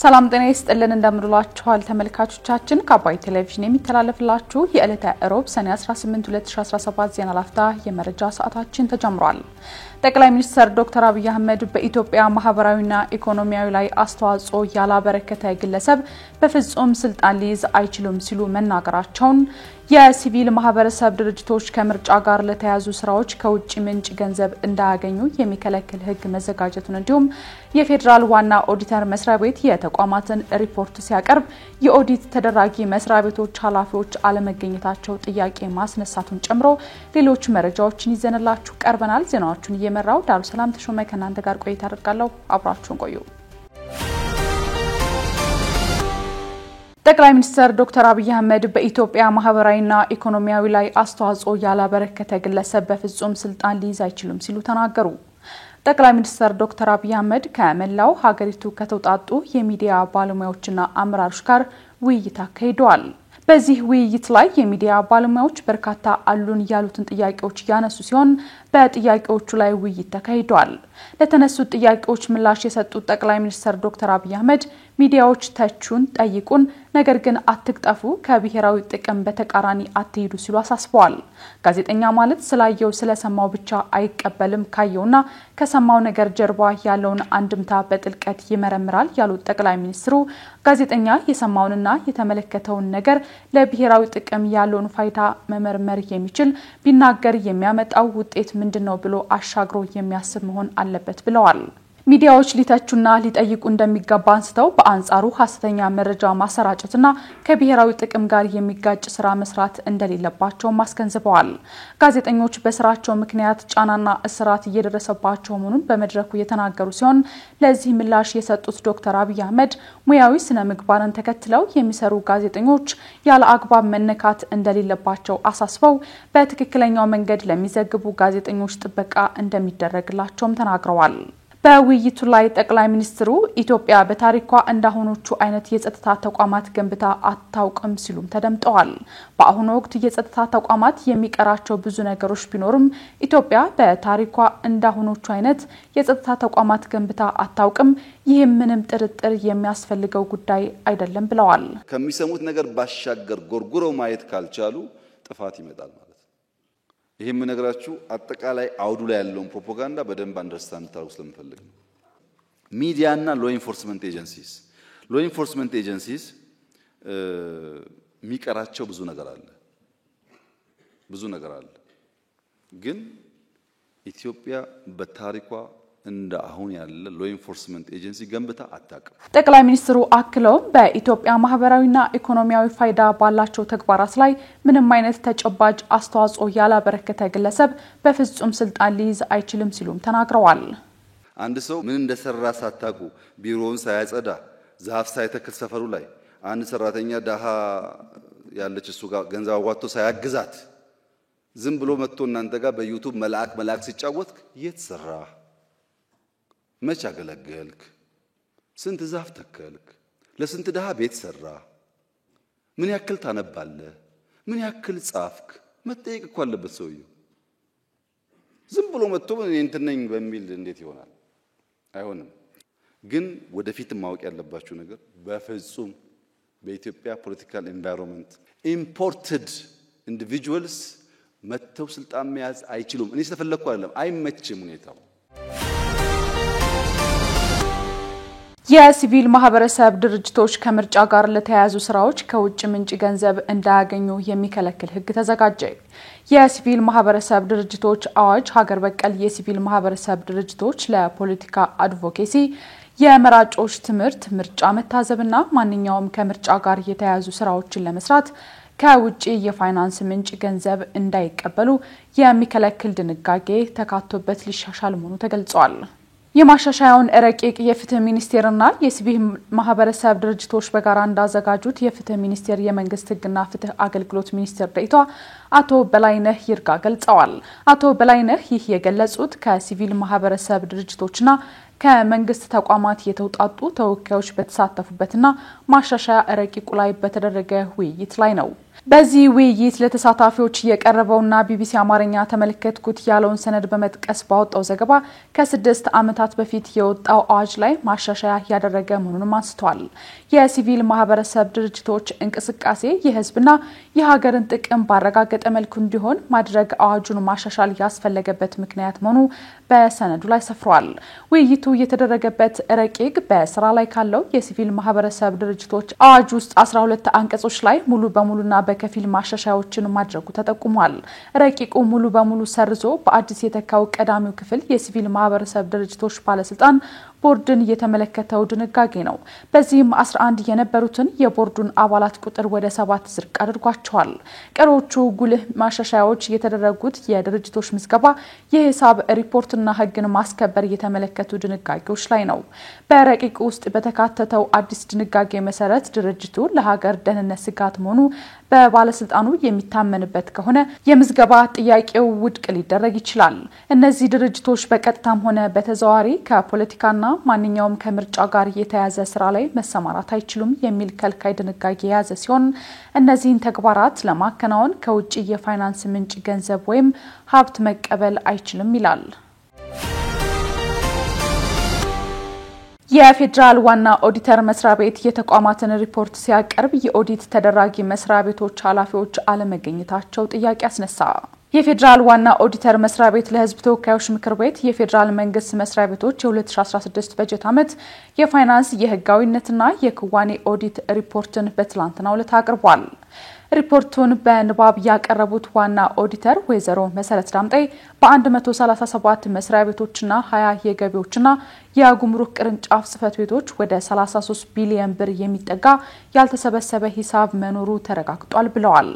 ሰላም ጤና ይስጥልን እንደምንላችኋል ተመልካቾቻችን ከአባይ ቴሌቪዥን የሚተላለፍላችሁ የዕለተ ሮብ ሰኔ 18 2017 ዜና ላፍታ የመረጃ ሰዓታችን ተጀምሯል። ጠቅላይ ሚኒስትር ዶክተር አብይ አህመድ በኢትዮጵያ ማህበራዊና ኢኮኖሚያዊ ላይ አስተዋጽኦ ያላበረከተ ግለሰብ በፍጹም ስልጣን ሊይዝ አይችልም ሲሉ መናገራቸውን የሲቪል ማህበረሰብ ድርጅቶች ከምርጫ ጋር ለተያዙ ስራዎች ከውጭ ምንጭ ገንዘብ እንዳያገኙ የሚከለክል ህግ መዘጋጀቱን እንዲሁም የፌደራል ዋና ኦዲተር መስሪያ ቤት የተቋማትን ሪፖርት ሲያቀርብ የኦዲት ተደራጊ መስሪያ ቤቶች ኃላፊዎች አለመገኘታቸው ጥያቄ ማስነሳቱን ጨምሮ ሌሎች መረጃዎችን ይዘንላችሁ ቀርበናል። ዜናዎቹን እየመራው ዳሩሰላም ተሾመ ከናንተ ጋር ቆይታ አደርጋለሁ። አብራችሁን ቆዩ። ጠቅላይ ሚኒስትር ዶክተር አብይ አህመድ በኢትዮጵያ ማህበራዊና ኢኮኖሚያዊ ላይ አስተዋጽኦ ያላበረከተ ግለሰብ በፍጹም ስልጣን ሊይዝ አይችልም ሲሉ ተናገሩ። ጠቅላይ ሚኒስትር ዶክተር አብይ አህመድ ከመላው ሀገሪቱ ከተውጣጡ የሚዲያ ባለሙያዎችና አመራሮች ጋር ውይይት አካሂደዋል። በዚህ ውይይት ላይ የሚዲያ ባለሙያዎች በርካታ አሉን ያሉትን ጥያቄዎች ያነሱ ሲሆን በጥያቄዎቹ ላይ ውይይት ተካሂዷል። ለተነሱት ጥያቄዎች ምላሽ የሰጡት ጠቅላይ ሚኒስትር ዶክተር አብይ አህመድ ሚዲያዎች ተቹን ጠይቁን ነገር ግን አትቅጠፉ ከብሔራዊ ጥቅም በተቃራኒ አትሄዱ ሲሉ አሳስበዋል። ጋዜጠኛ ማለት ስላየው ስለሰማው ብቻ አይቀበልም ካየውና ከሰማው ነገር ጀርባ ያለውን አንድምታ በጥልቀት ይመረምራል ያሉት ጠቅላይ ሚኒስትሩ ጋዜጠኛ የሰማውንና የተመለከተውን ነገር ለብሔራዊ ጥቅም ያለውን ፋይዳ መመርመር የሚችል ቢናገር የሚያመጣው ውጤት ምንድነው ብሎ አሻግሮ የሚያስብ መሆን አለበት ብለዋል። ሚዲያዎች ሊተቹና ሊጠይቁ እንደሚገባ አንስተው በአንጻሩ ሐሰተኛ መረጃ ማሰራጨትና ከብሔራዊ ጥቅም ጋር የሚጋጭ ስራ መስራት እንደሌለባቸው ማስገንዝበዋል። ጋዜጠኞች በስራቸው ምክንያት ጫናና እስራት እየደረሰባቸው መሆኑን በመድረኩ የተናገሩ ሲሆን ለዚህ ምላሽ የሰጡት ዶክተር አብይ አህመድ ሙያዊ ስነ ምግባርን ተከትለው የሚሰሩ ጋዜጠኞች ያለ አግባብ መነካት እንደሌለባቸው አሳስበው በትክክለኛው መንገድ ለሚዘግቡ ጋዜጠኞች ጥበቃ እንደሚደረግላቸውም ተናግረዋል። በውይይቱ ላይ ጠቅላይ ሚኒስትሩ ኢትዮጵያ በታሪኳ እንዳሁኖቹ አይነት የጸጥታ ተቋማት ገንብታ አታውቅም ሲሉም ተደምጠዋል። በአሁኑ ወቅት የጸጥታ ተቋማት የሚቀራቸው ብዙ ነገሮች ቢኖርም ኢትዮጵያ በታሪኳ እንዳሁኖቹ አይነት የጸጥታ ተቋማት ገንብታ አታውቅም፣ ይህም ምንም ጥርጥር የሚያስፈልገው ጉዳይ አይደለም ብለዋል። ከሚሰሙት ነገር ባሻገር ጎርጉረው ማየት ካልቻሉ ጥፋት ይመጣል ማለት ነው። ይሄም ነገራችሁ አጠቃላይ አውዱ ላይ ያለውን ፕሮፓጋንዳ በደንብ አንደርስታንድ ታርጉ ስለምፈልግ ነው። ሚዲያና ሎ ኢንፎርስመንት ኤጀንሲስ የሚቀራቸው ብዙ ነገር አለ። ግን ኢትዮጵያ በታሪኳ እንደ አሁን ያለ ሎ ኢንፎርስመንት ኤጀንሲ ገንብታ አታውቅም። ጠቅላይ ሚኒስትሩ አክለው በኢትዮጵያ ማህበራዊና ኢኮኖሚያዊ ፋይዳ ባላቸው ተግባራት ላይ ምንም አይነት ተጨባጭ አስተዋጽኦ ያላበረከተ ግለሰብ በፍጹም ስልጣን ሊይዝ አይችልም ሲሉም ተናግረዋል። አንድ ሰው ምን እንደሰራ ሳታውቁ ቢሮውን ሳያጸዳ ዛፍ ሳይተክል ሰፈሩ ላይ አንድ ሰራተኛ ዳሃ ያለች እሱ ጋር ገንዘብ አዋጥቶ ሳያግዛት ዝም ብሎ መጥቶ እናንተ ጋር በዩቲዩብ መልአክ ሲጫወት የት ሰራ? መች አገለገልክ? ስንት ዛፍ ተከልክ? ለስንት ዳሃ ቤት ሰራ? ምን ያክል ታነባለህ? ምን ያክል ጻፍክ? መጠየቅ እኮ አለበት ሰውየው። ዝም ብሎ መጥቶ እኔ እንትን ነኝ በሚል እንዴት ይሆናል? አይሆንም። ግን ወደፊት ማወቅ ያለባችሁ ነገር በፍጹም በኢትዮጵያ ፖለቲካል ኤንቫይሮንመንት ኢምፖርትድ ኢንዲቪጁዋልስ መተው ስልጣን መያዝ አይችሉም። እኔ ስለፈለኩ አይደለም፣ አይመችም ሁኔታው። የሲቪል ማህበረሰብ ድርጅቶች ከምርጫ ጋር ለተያያዙ ስራዎች ከውጭ ምንጭ ገንዘብ እንዳያገኙ የሚከለክል ህግ ተዘጋጀ። የሲቪል ማህበረሰብ ድርጅቶች አዋጅ ሀገር በቀል የሲቪል ማህበረሰብ ድርጅቶች ለፖለቲካ አድቮኬሲ፣ የመራጮች ትምህርት፣ ምርጫ መታዘብና ማንኛውም ከምርጫ ጋር የተያያዙ ስራዎችን ለመስራት ከውጭ የፋይናንስ ምንጭ ገንዘብ እንዳይቀበሉ የሚከለክል ድንጋጌ ተካቶበት ሊሻሻል መሆኑ ተገልጿል። የማሻሻያውን ረቂቅ የፍትህ ሚኒስቴርና የሲቪል ማህበረሰብ ድርጅቶች በጋራ እንዳዘጋጁት የፍትህ ሚኒስቴር የመንግስት ህግና ፍትህ አገልግሎት ሚኒስቴር ዴኤታ አቶ በላይነህ ይርጋ ገልጸዋል። አቶ በላይነህ ይህ የገለጹት ከሲቪል ማህበረሰብ ድርጅቶችና ከመንግስት ተቋማት የተውጣጡ ተወካዮች በተሳተፉበትና ማሻሻያ ረቂቁ ላይ በተደረገ ውይይት ላይ ነው። በዚህ ውይይት ለተሳታፊዎች የቀረበውና ቢቢሲ አማርኛ ተመልከትኩት ያለውን ሰነድ በመጥቀስ ባወጣው ዘገባ ከ6 ዓመታት በፊት የወጣው አዋጅ ላይ ማሻሻያ ያደረገ መሆኑን አንስተዋል። የሲቪል ማህበረሰብ ድርጅቶች እንቅስቃሴ የህዝብና የሀገርን ጥቅም ባረጋገጠ መልኩ እንዲሆን ማድረግ አዋጁን ማሻሻል ያስፈለገበት ምክንያት መሆኑ በሰነዱ ላይ ሰፍሯል። ውይይቱ የተደረገበት ረቂቅ በስራ ላይ ካለው የሲቪል ማህበረሰብ ድርጅቶች አዋጅ ውስጥ 12 አንቀጾች ላይ ሙሉ በሙሉና በከፊል ማሻሻያዎችን ማድረጉ ተጠቁሟል። ረቂቁ ሙሉ በሙሉ ሰርዞ በአዲስ የተካው ቀዳሚው ክፍል የሲቪል ማህበረሰብ ድርጅቶች ባለስልጣን ቦርድን የተመለከተው ድንጋጌ ነው። በዚህም 11 የነበሩትን የቦርዱን አባላት ቁጥር ወደ 7 ዝቅ አድርጓቸዋል። ቀሮቹ ጉልህ ማሻሻያዎች የተደረጉት የድርጅቶች ምዝገባ፣ የሂሳብ ሪፖርትና ህግን ማስከበር የተመለከቱ ድንጋጌዎች ላይ ነው። በረቂቁ ውስጥ በተካተተው አዲስ ድንጋጌ መሰረት ድርጅቱ ለሀገር ደህንነት ስጋት መሆኑ በባለስልጣኑ የሚታመንበት ከሆነ የምዝገባ ጥያቄው ውድቅ ሊደረግ ይችላል። እነዚህ ድርጅቶች በቀጥታም ሆነ በተዘዋዋሪ ከፖለቲካና ማንኛውም ከምርጫ ጋር የተያያዘ ስራ ላይ መሰማራት አይችሉም የሚል ከልካይ ድንጋጌ የያዘ ሲሆን እነዚህን ተግባራት ለማከናወን ከውጪ የፋይናንስ ምንጭ ገንዘብ ወይም ሀብት መቀበል አይችልም ይላል። የፌደራል ዋና ኦዲተር መስሪያ ቤት የተቋማትን ሪፖርት ሲያቀርብ የኦዲት ተደራጊ መስሪያ ቤቶች ኃላፊዎች አለመገኘታቸው ጥያቄ አስነሳ። የፌደራል ዋና ኦዲተር መስሪያ ቤት ለህዝብ ተወካዮች ምክር ቤት የፌደራል መንግስት መስሪያ ቤቶች የ2016 በጀት ዓመት የፋይናንስ የህጋዊነትና የክዋኔ ኦዲት ሪፖርትን በትላንትናው ዕለት አቅርቧል። ሪፖርቱን በንባብ ያቀረቡት ዋና ኦዲተር ወይዘሮ መሰረት ዳምጤ በ137 መስሪያ ቤቶችና 20 የገቢዎችና የጉምሩክ ቅርንጫፍ ጽህፈት ቤቶች ወደ 33 ቢሊዮን ብር የሚጠጋ ያልተሰበሰበ ሂሳብ መኖሩ ተረጋግጧል ብለዋል።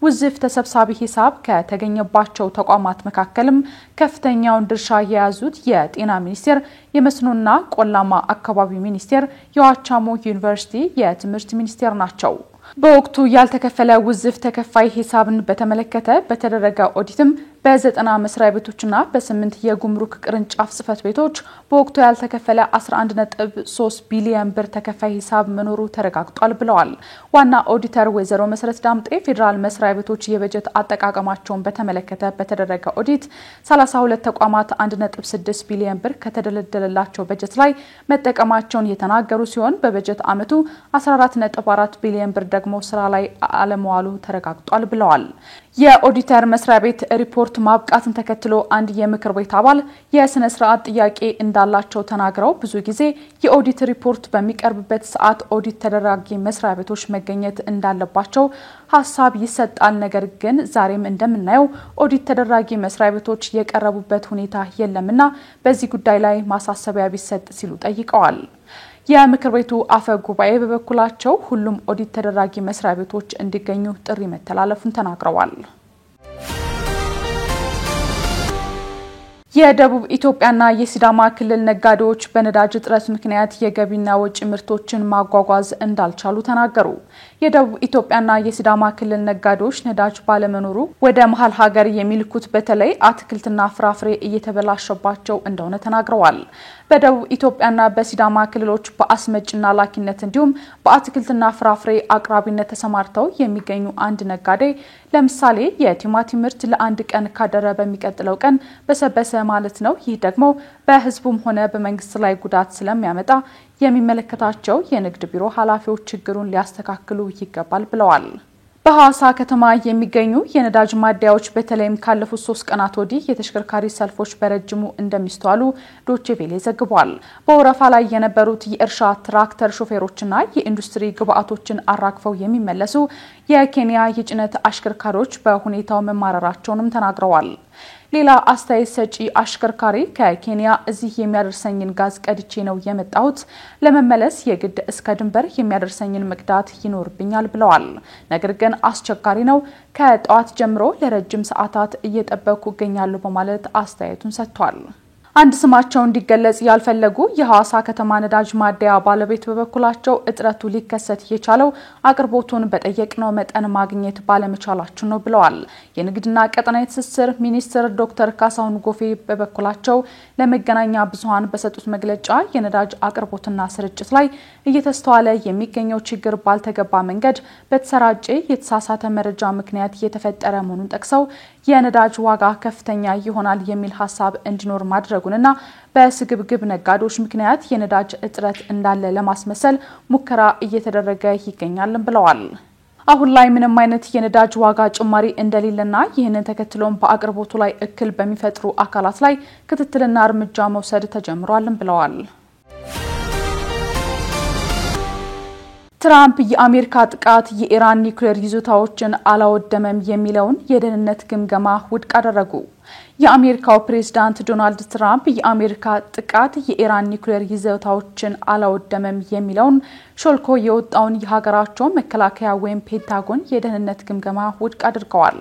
ውዝፍ ተሰብሳቢ ሂሳብ ከተገኘባቸው ተቋማት መካከልም ከፍተኛውን ድርሻ የያዙት የጤና ሚኒስቴር፣ የመስኖና ቆላማ አካባቢ ሚኒስቴር፣ የዋቻሞ ዩኒቨርሲቲ የትምህርት ሚኒስቴር ናቸው። በወቅቱ ያልተከፈለ ውዝፍ ተከፋይ ሂሳብን በተመለከተ በተደረገ ኦዲትም በ90 መስሪያ ቤቶችና በ8 የጉምሩክ ቅርንጫፍ ጽህፈት ቤቶች በወቅቱ ያልተከፈለ 11.3 ቢሊዮን ብር ተከፋይ ሂሳብ መኖሩ ተረጋግጧል ብለዋል። ዋና ኦዲተር ወይዘሮ መሰረት ዳምጤ ፌደራል መስሪያ ቤቶች የበጀት አጠቃቀማቸውን በተመለከተ በተደረገ ኦዲት 32 ተቋማት 1.6 ቢሊዮን ብር ከተደለደለላቸው በጀት ላይ መጠቀማቸውን የተናገሩ ሲሆን በበጀት ዓመቱ 14.4 ቢሊዮን ብር ደግሞ ስራ ላይ አለመዋሉ ተረጋግጧል ብለዋል። የኦዲተር መስሪያ ቤት ሪፖርት ማብቃትን ተከትሎ አንድ የምክር ቤት አባል የስነ ስርዓት ጥያቄ እንዳላቸው ተናግረው ብዙ ጊዜ የኦዲት ሪፖርት በሚቀርብበት ሰዓት ኦዲት ተደራጊ መስሪያ ቤቶች መገኘት እንዳለባቸው ሐሳብ ይሰጣል። ነገር ግን ዛሬም እንደምናየው ኦዲት ተደራጊ መስሪያ ቤቶች የቀረቡበት ሁኔታ የለምና በዚህ ጉዳይ ላይ ማሳሰቢያ ቢሰጥ ሲሉ ጠይቀዋል። የምክር ቤቱ አፈ ጉባኤ በበኩላቸው ሁሉም ኦዲት ተደራጊ መስሪያ ቤቶች እንዲገኙ ጥሪ መተላለፉን ተናግረዋል። የደቡብ ኢትዮጵያና የሲዳማ ክልል ነጋዴዎች በነዳጅ እጥረት ምክንያት የገቢና ወጪ ምርቶችን ማጓጓዝ እንዳልቻሉ ተናገሩ። የደቡብ ኢትዮጵያና የሲዳማ ክልል ነጋዴዎች ነዳጅ ባለመኖሩ ወደ መሃል ሀገር የሚልኩት በተለይ አትክልትና ፍራፍሬ እየተበላሸባቸው እንደሆነ ተናግረዋል። በደቡብ ኢትዮጵያና በሲዳማ ክልሎች በአስመጭና ላኪነት እንዲሁም በአትክልትና ፍራፍሬ አቅራቢነት ተሰማርተው የሚገኙ አንድ ነጋዴ ለምሳሌ የቲማቲም ምርት ለአንድ ቀን ካደረ በሚቀጥለው ቀን በሰበሰ ማለት ነው። ይህ ደግሞ በህዝቡም ሆነ በመንግስት ላይ ጉዳት ስለሚያመጣ የሚመለከታቸው የንግድ ቢሮ ኃላፊዎች ችግሩን ሊያስተካክሉ ይገባል ብለዋል። በሐዋሳ ከተማ የሚገኙ የነዳጅ ማደያዎች በተለይም ካለፉት 3 ቀናት ወዲህ የተሽከርካሪ ሰልፎች በረጅሙ እንደሚስተዋሉ ዶቼ ቬለ ዘግቧል። በወረፋ ላይ የነበሩት የእርሻ ትራክተር ሾፌሮችና የኢንዱስትሪ ግብአቶችን አራግፈው የሚመለሱ የኬንያ የጭነት አሽከርካሪዎች በሁኔታው መማረራቸውንም ተናግረዋል። ሌላ አስተያየት ሰጪ አሽከርካሪ ከኬንያ እዚህ የሚያደርሰኝን ጋዝ ቀድቼ ነው የመጣሁት፣ ለመመለስ የግድ እስከ ድንበር የሚያደርሰኝን መቅዳት ይኖርብኛል ብለዋል። ነገር ግን አስቸጋሪ ነው፣ ከጠዋት ጀምሮ ለረጅም ሰዓታት እየጠበቁ ይገኛሉ በማለት አስተያየቱን ሰጥቷል። አንድ ስማቸው እንዲገለጽ ያልፈለጉ የሐዋሳ ከተማ ነዳጅ ማደያ ባለቤት በበኩላቸው እጥረቱ ሊከሰት የቻለው አቅርቦቱን በጠየቅነው መጠን ማግኘት ባለመቻላቸው ነው ብለዋል። የንግድና ቀጠናዊ ትስስር ሚኒስትር ዶክተር ካሳሁን ጎፌ በበኩላቸው ለመገናኛ ብዙሃን በሰጡት መግለጫ የነዳጅ አቅርቦትና ስርጭት ላይ እየተስተዋለ የሚገኘው ችግር ባልተገባ መንገድ በተሰራጨ የተሳሳተ መረጃ ምክንያት የተፈጠረ መሆኑን ጠቅሰው የነዳጅ ዋጋ ከፍተኛ ይሆናል የሚል ሐሳብ እንዲኖር ማድረጉንና በስግብግብ ነጋዴዎች ምክንያት የነዳጅ እጥረት እንዳለ ለማስመሰል ሙከራ እየተደረገ ይገኛል ብለዋል። አሁን ላይ ምንም አይነት የነዳጅ ዋጋ ጭማሪ እንደሌለና ይህንን ተከትሎም በአቅርቦቱ ላይ እክል በሚፈጥሩ አካላት ላይ ክትትልና እርምጃ መውሰድ ተጀምሯል ብለዋል። ትራምፕ የአሜሪካ ጥቃት የኢራን ኒውክሌር ይዞታዎችን አላወደመም የሚለውን የደህንነት ግምገማ ውድቅ አደረጉ። የአሜሪካው ፕሬዝዳንት ዶናልድ ትራምፕ የአሜሪካ ጥቃት የኢራን ኒውክሌር ይዞታዎችን አላወደመም የሚለውን ሾልኮ የወጣውን የሀገራቸው መከላከያ ወይም ፔንታጎን የደህንነት ግምገማ ውድቅ አድርገዋል።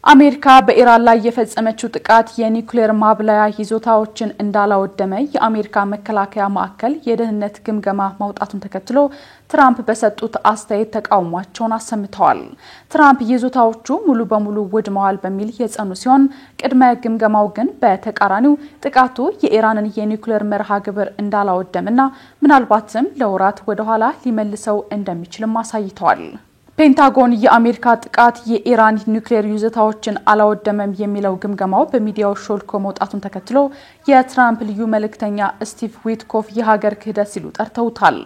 አሜሪካ በኢራን ላይ የፈጸመችው ጥቃት የኒውክሌር ማብላያ ይዞታዎችን እንዳላወደመ የአሜሪካ መከላከያ ማዕከል የደህንነት ግምገማ ማውጣቱን ተከትሎ ትራምፕ በሰጡት አስተያየት ተቃውሟቸውን አሰምተዋል። ትራምፕ ይዞታዎቹ ሙሉ በሙሉ ወድመዋል በሚል የጸኑ ሲሆን ቅድመ ግምገማው ግን በተቃራኒው ጥቃቱ የኢራንን የኒውክሌር መርሃ ግብር እንዳላወደመና ምናልባትም ለወራት ወደ ኋላ ሊመልሰው እንደሚችልም አሳይተዋል። ፔንታጎን የአሜሪካ ጥቃት የኢራን ኒውክሌር ይዞታዎችን አላወደመም የሚለው ግምገማው በሚዲያው ሾልኮ መውጣቱን ተከትሎ የትራምፕ ልዩ መልእክተኛ ስቲቭ ዊትኮፍ የሀገር ክህደት ሲሉ ጠርተውታል።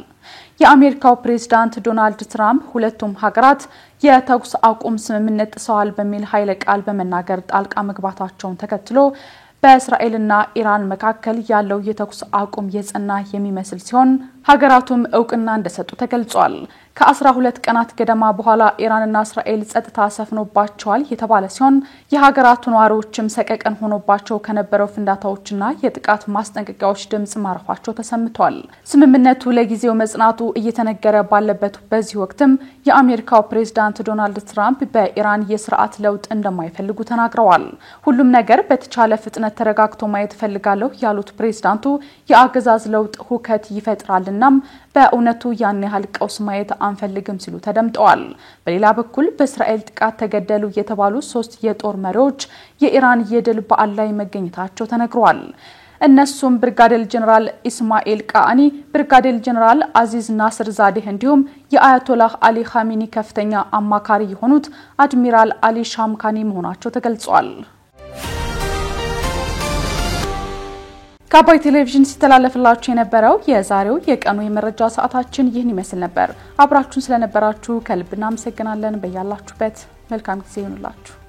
የአሜሪካው ፕሬዝዳንት ዶናልድ ትራምፕ ሁለቱም ሀገራት የተኩስ አቁም ስምምነት ጥሰዋል በሚል ኃይለ ቃል በመናገር ጣልቃ መግባታቸውን ተከትሎ በእስራኤልና ኢራን መካከል ያለው የተኩስ አቁም የጸና የሚመስል ሲሆን ሀገራቱም እውቅና እንደሰጡ ተገልጿል። ከ12 ቀናት ገደማ በኋላ ኢራንና እስራኤል ጸጥታ ሰፍኖባቸዋል የተባለ ሲሆን የሀገራቱ ነዋሪዎችም ሰቀቀን ሆኖባቸው ከነበረው ፍንዳታዎችና የጥቃት ማስጠንቀቂያዎች ድምጽ ማረፋቸው ተሰምቷል። ስምምነቱ ለጊዜው መጽናቱ እየተነገረ ባለበት በዚህ ወቅትም የአሜሪካው ፕሬዝዳንት ዶናልድ ትራምፕ በኢራን የስርዓት ለውጥ እንደማይፈልጉ ተናግረዋል። ሁሉም ነገር በተቻለ ፍጥነት ተረጋግቶ ማየት ፈልጋለሁ ያሉት ፕሬዝዳንቱ የአገዛዝ ለውጥ ሁከት ይፈጥራልናም በእውነቱ ያን ያህል ቀውስ ማየት አንፈልግም ሲሉ ተደምጠዋል። በሌላ በኩል በእስራኤል ጥቃት ተገደሉ የተባሉ 3 የጦር መሪዎች የኢራን የድል በዓል ላይ መገኘታቸው ተነግሯል። እነሱም ብርጋዴር ጀነራል ኢስማኤል ቃኒ፣ ብርጋዴር ጀነራል አዚዝ ናስር ዛዴህ እንዲሁም የአያቶላህ አሊ ኻሜኒ ከፍተኛ አማካሪ የሆኑት አድሚራል አሊ ሻምካኒ መሆናቸው ተገልጿል። ከአባይ ቴሌቪዥን ሲተላለፍላችሁ የነበረው የዛሬው የቀኑ የመረጃ ሰዓታችን ይህን ይመስል ነበር። አብራችሁን ስለነበራችሁ ከልብ እናመሰግናለን። በያላችሁበት መልካም ጊዜ ይሁንላችሁ።